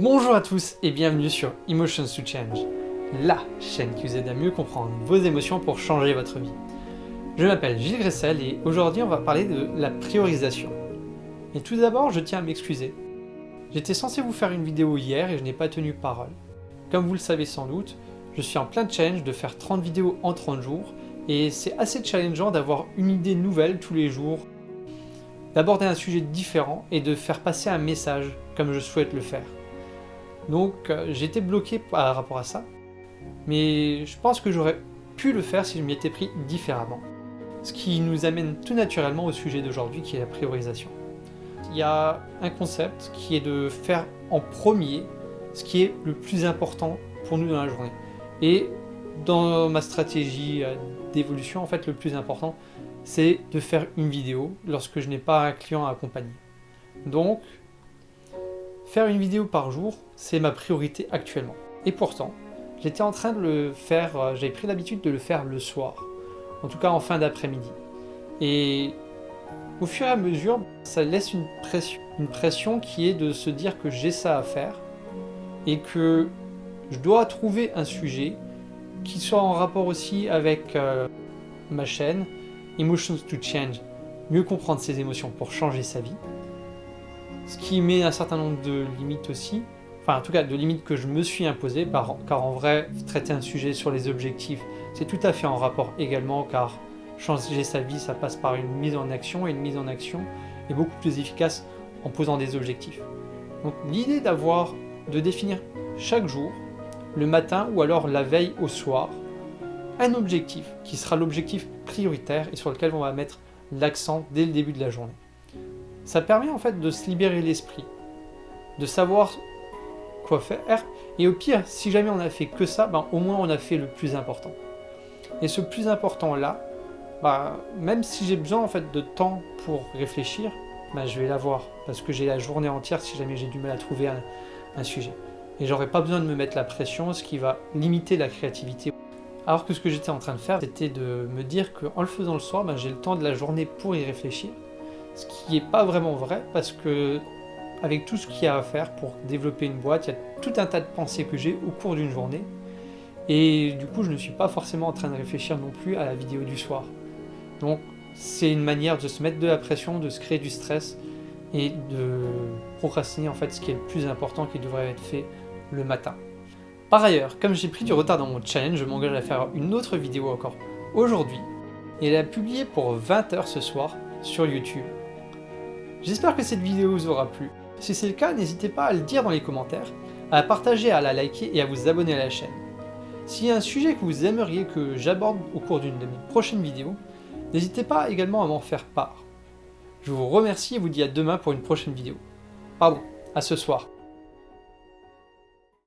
Bonjour à tous et bienvenue sur Emotions to Change, la chaîne qui vous aide à mieux comprendre vos émotions pour changer votre vie. Je m'appelle Gilles Gressel et aujourd'hui on va parler de la priorisation. Et tout d'abord, je tiens à m'excuser. J'étais censé vous faire une vidéo hier et je n'ai pas tenu parole. Comme vous le savez sans doute, je suis en plein challenge de faire 30 vidéos en 30 jours et c'est assez challengeant d'avoir une idée nouvelle tous les jours, d'aborder un sujet différent et de faire passer un message comme je souhaite le faire. Donc j'étais bloqué par rapport à ça, mais je pense que j'aurais pu le faire si je m'y étais pris différemment. Ce qui nous amène tout naturellement au sujet d'aujourd'hui qui est la priorisation. Il y a un concept qui est de faire en premier ce qui est le plus important pour nous dans la journée. Et dans ma stratégie d'évolution, en fait, le plus important, c'est de faire une vidéo lorsque je n'ai pas un client à accompagner. Donc, faire une vidéo par jour, c'est ma priorité actuellement. Et pourtant, j'étais en train de le faire, j'avais pris l'habitude de le faire le soir, en tout cas en fin d'après-midi. Et au fur et à mesure, ça laisse une pression qui est de se dire que j'ai ça à faire et que je dois trouver un sujet qui soit en rapport aussi avec ma chaîne Emotions to Change, mieux comprendre ses émotions pour changer sa vie. Ce qui met un certain nombre de limites aussi, enfin en tout cas de limites que je me suis imposées, car en vrai, traiter un sujet sur les objectifs, c'est tout à fait en rapport également, car changer sa vie, ça passe par une mise en action, et une mise en action est beaucoup plus efficace en posant des objectifs. Donc l'idée de définir chaque jour, le matin ou alors la veille au soir, un objectif qui sera l'objectif prioritaire et sur lequel on va mettre l'accent dès le début de la journée. Ça permet en fait de se libérer l'esprit, de savoir quoi faire, et au pire, si jamais on a fait que ça, au moins on a fait le plus important. Et ce plus important là, même si j'ai besoin en fait de temps pour réfléchir, je vais l'avoir, parce que j'ai la journée entière si jamais j'ai du mal à trouver un sujet. Et j'aurai pas besoin de me mettre la pression, ce qui va limiter la créativité. Alors que ce que j'étais en train de faire, c'était de me dire qu'en le faisant le soir, j'ai le temps de la journée pour y réfléchir. Ce qui n'est pas vraiment vrai parce que avec tout ce qu'il y a à faire pour développer une boîte, il y a tout un tas de pensées que j'ai au cours d'une journée. Et du coup, je ne suis pas forcément en train de réfléchir non plus à la vidéo du soir. Donc, c'est une manière de se mettre de la pression, de se créer du stress et de procrastiner en fait ce qui est le plus important qui devrait être fait le matin. Par ailleurs, comme j'ai pris du retard dans mon challenge, je m'engage à faire une autre vidéo encore aujourd'hui. Et elle est publiée pour 20h ce soir sur YouTube. J'espère que cette vidéo vous aura plu. Si c'est le cas, n'hésitez pas à le dire dans les commentaires, à la partager, à la liker et à vous abonner à la chaîne. S'il y a un sujet que vous aimeriez que j'aborde au cours d'une de mes prochaines vidéos, n'hésitez pas également à m'en faire part. Je vous remercie et vous dis à demain pour une prochaine vidéo. Pardon, à ce soir.